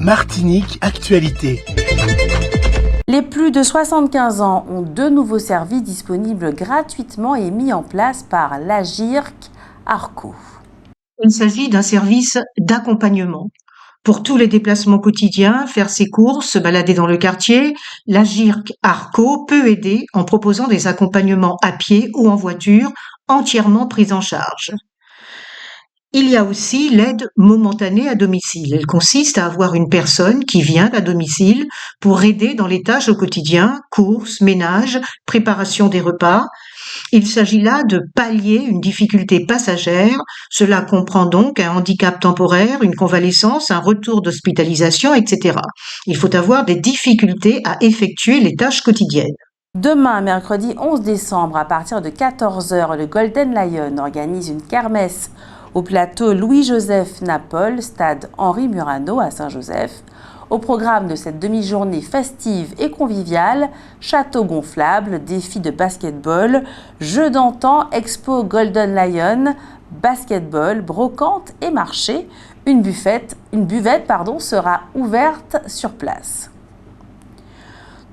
Martinique Actualité. Les plus de 75 ans ont 2 nouveaux services disponibles gratuitement et mis en place par l'Agirc Arco. Il s'agit d'un service d'accompagnement. Pour tous les déplacements quotidiens, faire ses courses, se balader dans le quartier, l'Agirc Arco peut aider en proposant des accompagnements à pied ou en voiture entièrement pris en charge. Il y a aussi l'aide momentanée à domicile. Elle consiste à avoir une personne qui vient à domicile pour aider dans les tâches au quotidien, courses, ménage, préparation des repas. Il s'agit là de pallier une difficulté passagère. Cela comprend donc un handicap temporaire, une convalescence, un retour d'hospitalisation, etc. Il faut avoir des difficultés à effectuer les tâches quotidiennes. Demain, mercredi 11 décembre, à partir de 14h, le Golden Lion organise une kermesse au plateau Louis-Joseph Napol, stade Henri Murano à Saint-Joseph. Au programme de cette demi-journée festive et conviviale, château gonflable, défi de basketball, jeux d'antan, expo Golden Lion, basketball, brocante et marché. Une buvette sera ouverte sur place.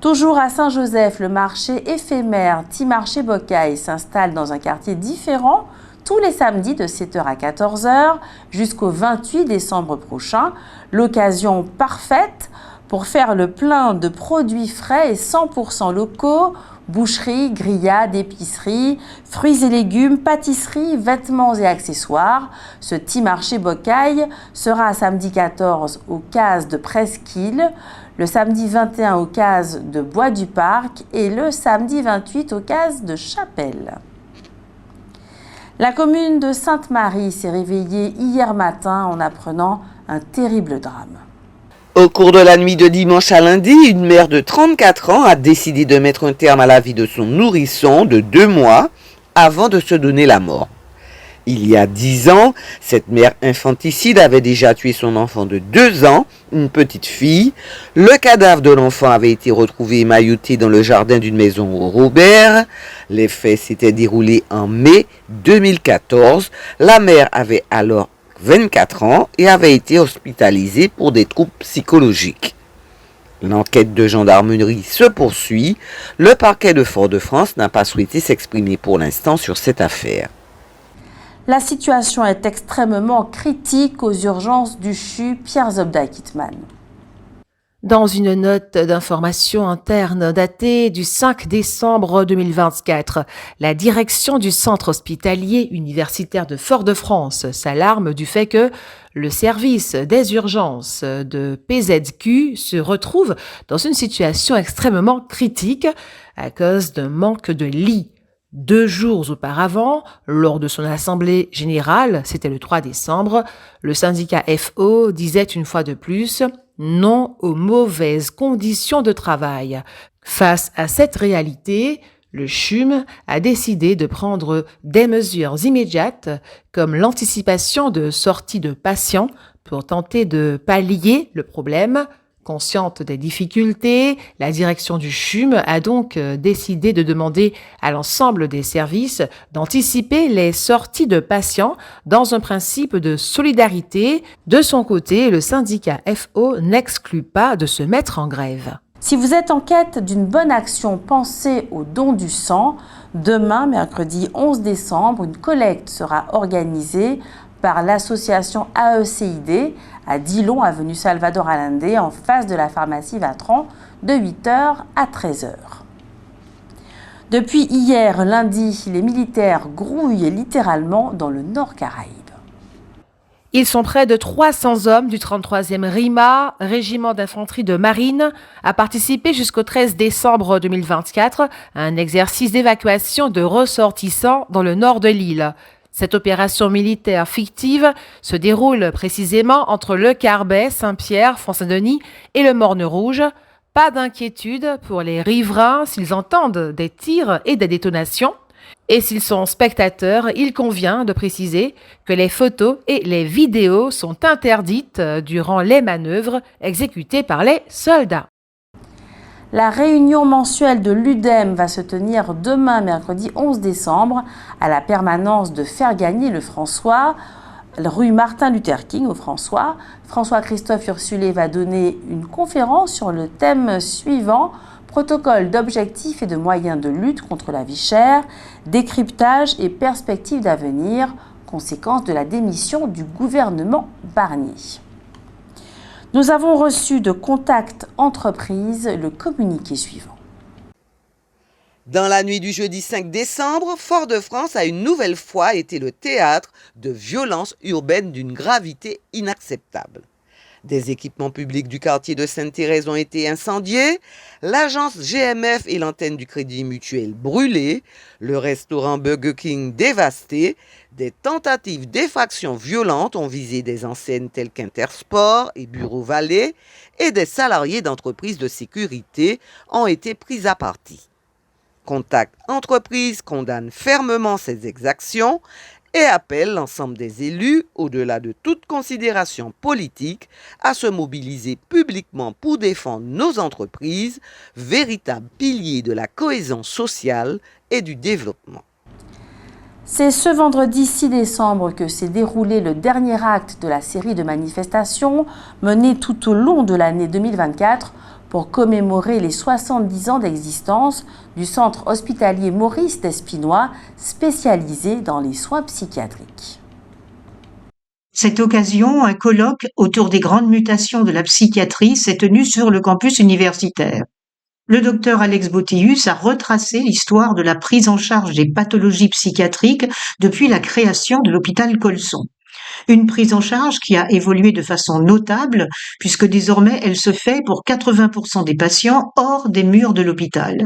Toujours à Saint-Joseph, le marché éphémère Timarché Bocaille s'installe dans un quartier différent tous les samedis de 7h à 14h jusqu'au 28 décembre prochain. L'occasion parfaite pour faire le plein de produits frais et 100% locaux, boucherie, grillades, épicerie, fruits et légumes, pâtisserie, vêtements et accessoires. Ce Timarché Bocaille sera samedi 14 au Case de Presqu'île, le samedi 21 au Case de Bois du Parc et le samedi 28 au Case de Chapelle. La commune de Sainte-Marie s'est réveillée hier matin en apprenant un terrible drame. Au cours de la nuit de dimanche à lundi, une mère de 34 ans a décidé de mettre un terme à la vie de son nourrisson de 2 mois avant de se donner la mort. Il y a 10 ans, cette mère infanticide avait déjà tué son enfant de 2 ans, une petite fille. Le cadavre de l'enfant avait été retrouvé émailloté dans le jardin d'une maison au Robert. Les faits s'étaient déroulés en mai 2014. La mère avait alors 24 ans et avait été hospitalisée pour des troubles psychologiques. L'enquête de gendarmerie se poursuit. Le parquet de Fort-de-France n'a pas souhaité s'exprimer pour l'instant sur cette affaire. La situation est extrêmement critique aux urgences du CHU Pierre Zobda Kittmann. Dans une note d'information interne datée du 5 décembre 2024, la direction du centre hospitalier universitaire de Fort-de-France s'alarme du fait que le service des urgences de PZQ se retrouve dans une situation extrêmement critique à cause d'un manque de lits. 2 jours auparavant, lors de son assemblée générale, c'était le 3 décembre, le syndicat FO disait une fois de plus non aux mauvaises conditions de travail. Face à cette réalité, le CHUM a décidé de prendre des mesures immédiates comme l'anticipation de sorties de patients pour tenter de pallier le problème. Consciente des difficultés, la direction du CHUM a donc décidé de demander à l'ensemble des services d'anticiper les sorties de patients dans un principe de solidarité. De son côté, le syndicat FO n'exclut pas de se mettre en grève. Si vous êtes en quête d'une bonne action, pensez au don du sang. Demain, mercredi 11 décembre, une collecte sera organisée par l'association AECID à Dillon, avenue Salvador Allende, en face de la pharmacie Vatran, de 8h à 13h. Depuis hier, lundi, les militaires grouillent littéralement dans le Nord Caraïbe. Ils sont près de 300 hommes du 33e RIMA, régiment d'infanterie de marine, à participer jusqu'au 13 décembre 2024 à un exercice d'évacuation de ressortissants dans le nord de l'île. Cette opération militaire fictive se déroule précisément entre Le Carbet, Saint-Pierre, Font-Saint-Denis et le Morne-Rouge. Pas d'inquiétude pour les riverains s'ils entendent des tirs et des détonations. Et s'ils sont spectateurs, il convient de préciser que les photos et les vidéos sont interdites durant les manœuvres exécutées par les soldats. La réunion mensuelle de l'UDEM va se tenir demain, mercredi 11 décembre, à la permanence de Faire gagner le François. rue Martin Luther King au François. François-Christophe Ursulé va donner une conférence sur le thème suivant: protocole d'objectifs et de moyens de lutte contre la vie chère, décryptage et perspectives d'avenir, conséquence de la démission du gouvernement Barnier. Nous avons reçu de Contact Entreprise le communiqué suivant. Dans la nuit du jeudi 5 décembre, Fort-de-France a une nouvelle fois été le théâtre de violences urbaines d'une gravité inacceptable. Des équipements publics du quartier de Sainte-Thérèse ont été incendiés, l'agence GMF et l'antenne du Crédit Mutuel brûlées, le restaurant Burger King dévasté, des tentatives d'effraction violentes ont visé des enseignes telles qu'Intersport et Bureau Vallée, et des salariés d'entreprises de sécurité ont été pris à partie. Contact Entreprise condamne fermement ces exactions et appelle l'ensemble des élus, au-delà de toute considération politique, à se mobiliser publiquement pour défendre nos entreprises, véritables piliers de la cohésion sociale et du développement. C'est ce vendredi 6 décembre que s'est déroulé le dernier acte de la série de manifestations menées tout au long de l'année 2024 pour commémorer les 70 ans d'existence du centre hospitalier Maurice Despinois, spécialisé dans les soins psychiatriques. Cette occasion, un colloque autour des grandes mutations de la psychiatrie s'est tenu sur le campus universitaire. Le docteur Alex Botéus a retracé l'histoire de la prise en charge des pathologies psychiatriques depuis la création de l'hôpital Colson. Une prise en charge qui a évolué de façon notable, puisque désormais elle se fait pour 80% des patients hors des murs de l'hôpital.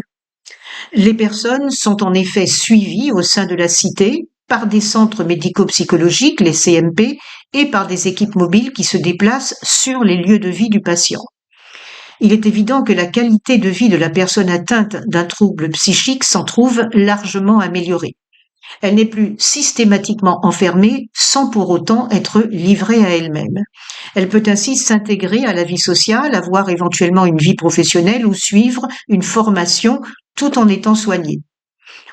Les personnes sont en effet suivies au sein de la cité par des centres médico-psychologiques, les CMP, et par des équipes mobiles qui se déplacent sur les lieux de vie du patient. Il est évident que la qualité de vie de la personne atteinte d'un trouble psychique s'en trouve largement améliorée. Elle n'est plus systématiquement enfermée sans pour autant être livrée à elle-même. Elle peut ainsi s'intégrer à la vie sociale, avoir éventuellement une vie professionnelle ou suivre une formation tout en étant soignée.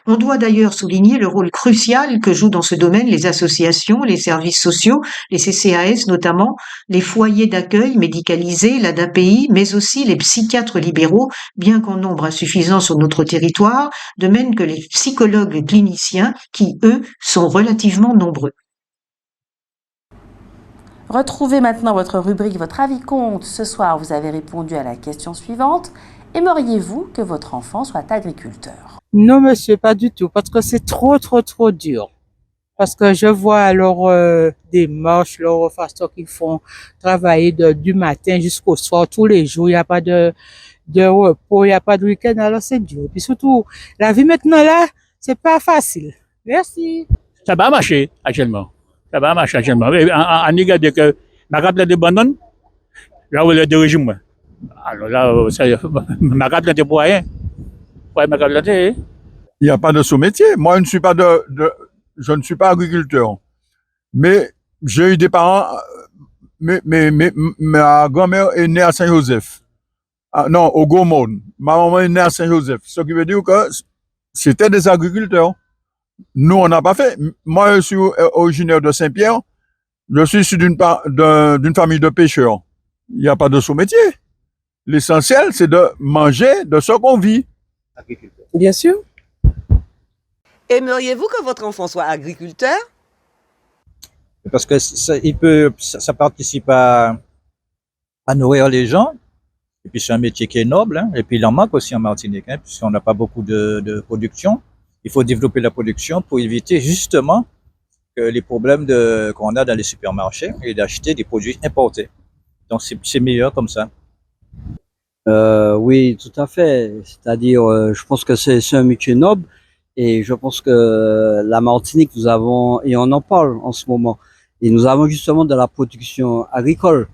On doit d'ailleurs souligner le rôle crucial que jouent dans ce domaine les associations, les services sociaux, les CCAS notamment, les foyers d'accueil médicalisés, l'ADAPI, mais aussi les psychiatres libéraux, bien qu'en nombre insuffisant sur notre territoire, de même que les psychologues cliniciens qui, eux, sont relativement nombreux. Retrouvez maintenant votre rubrique Votre avis compte. Ce soir, vous avez répondu à la question suivante. Aimeriez-vous que votre enfant soit agriculteur? Non, monsieur, pas du tout, parce que c'est trop dur. Parce que je vois leur démarche, leur façon qu'ils font travailler du matin jusqu'au soir, tous les jours. Il n'y a pas de repos, il n'y a pas de week-end, alors c'est dur. Puis surtout, la vie maintenant là, c'est pas facile. Merci. Ça va marcher actuellement. Ça va marcher actuellement. En regarde que ma carte de bananes, là où le régime, moi. Alors là, ma carte de pour rien. Ouais, ma carte de. Il n'y a pas de sous-métier. Moi, je ne suis pas agriculteur. Mais j'ai eu des parents, ma grand-mère est née à Saint-Joseph. Ah, non, au Gaumont. Ma maman est née à Saint-Joseph. Ce qui veut dire que c'était des agriculteurs. Nous, on n'a pas fait. Moi, je suis originaire de Saint-Pierre. Je suis issu d'une famille de pêcheurs. Il n'y a pas de sous-métier. L'essentiel, c'est de manger de ce qu'on vit. Bien sûr. Aimeriez-vous que votre enfant soit agriculteur? Parce que ça participe à nourrir les gens. Et puis c'est un métier qui est noble, hein. Et puis il en manque aussi en Martinique, hein, puisqu'on n'a pas beaucoup de production. Il faut développer la production pour éviter justement que les problèmes qu'on a dans les supermarchés et d'acheter des produits importés. Donc c'est meilleur comme ça. Oui, tout à fait. C'est-à-dire, je pense que c'est un métier noble et je pense que la Martinique, nous avons, et on en parle en ce moment, et nous avons justement de la production agricole.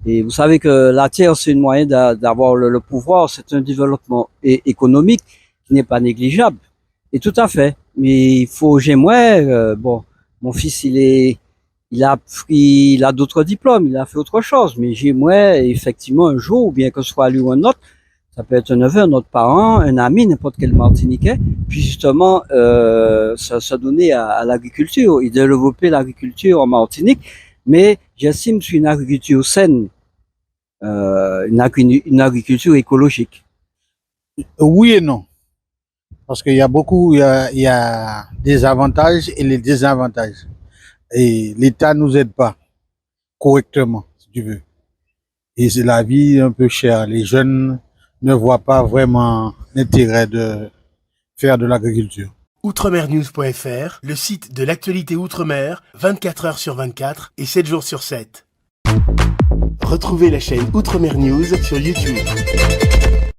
Et vous savez que la terre, c'est un moyen d'avoir le pouvoir, c'est un développement économique qui n'est pas négligeable. Et tout à fait. Mais j'aimerais, bon, mon fils, il a d'autres diplômes, il a fait autre chose, mais j'aimerais effectivement un jour, ou bien que ce soit lui ou un autre, ça peut être un neveu, un autre parent, un ami, n'importe quel Martiniquais, puis justement se donner à l'agriculture et développer l'agriculture en Martinique, mais j'estime que c'est une agriculture saine, une agriculture écologique. Oui et non. Parce qu'il y a il y a des avantages et les désavantages. Et l'État nous aide pas correctement, si tu veux. Et c'est la vie un peu chère. Les jeunes ne voient pas vraiment l'intérêt de faire de l'agriculture. Outremernews.fr, le site de l'actualité outre-mer, 24 heures sur 24 et 7 jours sur 7. Retrouvez la chaîne Outremer News sur YouTube.